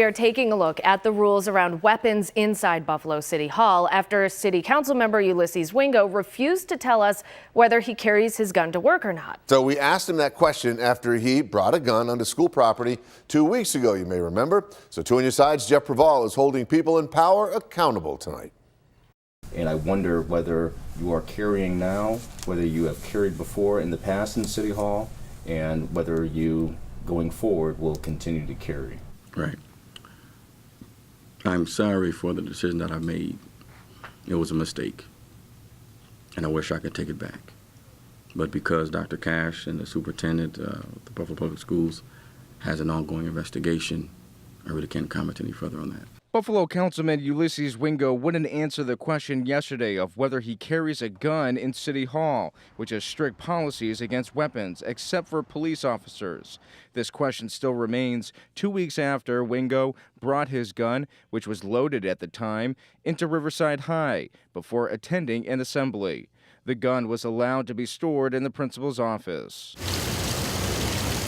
We are taking a look at the rules around weapons inside Buffalo City Hall after City Council member Ulysses Wingo refused to tell us whether he carries his gun to work or not. So we asked him that question after he brought a gun onto school property 2 weeks ago, you may remember. So 2 on your sides, Jeff Preval is holding people in power accountable tonight. And I wonder whether you are carrying now, whether you have carried before in the past in City Hall, and whether you, going forward, will continue to carry. Right. I'm sorry for the decision that I made. It was a mistake, and I wish I could take it back. But because Dr. Cash and the superintendent of the Buffalo Public Schools has an ongoing investigation, I really can't comment any further on that. Buffalo Councilman Ulysses Wingo wouldn't answer the question yesterday of whether he carries a gun in City Hall, which has strict policies against weapons, except for police officers. This question still remains 2 weeks after Wingo brought his gun, which was loaded at the time, into Riverside High before attending an assembly. The gun was allowed to be stored in the principal's office.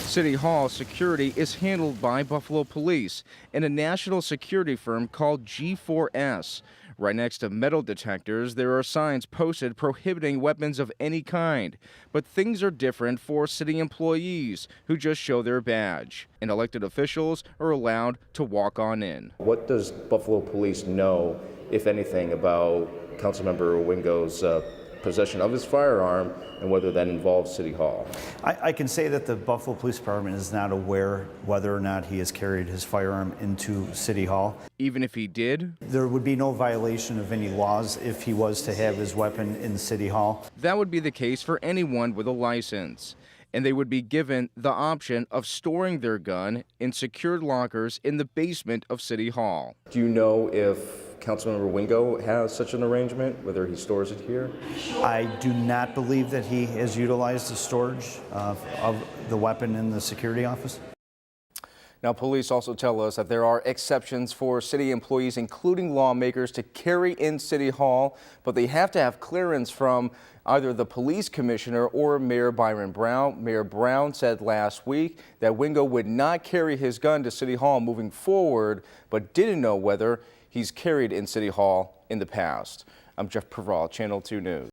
City Hall security is handled by Buffalo Police and a national security firm called G4S. Right next to metal detectors, there are signs posted prohibiting weapons of any kind. But things are different for city employees who just show their badge, and elected officials are allowed to walk on in. What does Buffalo Police know, if anything, about Councilmember Wingo's possession of his firearm and whether that involves City Hall? I can say that the Buffalo Police Department is not aware whether or not he has carried his firearm into City Hall. Even if he did? There would be no violation of any laws if he was to have his weapon in City Hall. That would be the case for anyone with a license, and they would be given the option of storing their gun in secured lockers in the basement of City Hall. Do you know if Councilmember Wingo has such an arrangement, whether he stores it here? I do not believe that he has utilized the storage of the weapon in the security office. Now, police also tell us that there are exceptions for city employees, including lawmakers, to carry in City Hall, but they have to have clearance from either the police commissioner or Mayor Byron Brown. Mayor Brown said last week that Wingo would not carry his gun to City Hall moving forward, but didn't know whether he's carried in City Hall in the past. I'm Jeff Preval, Channel 2 News.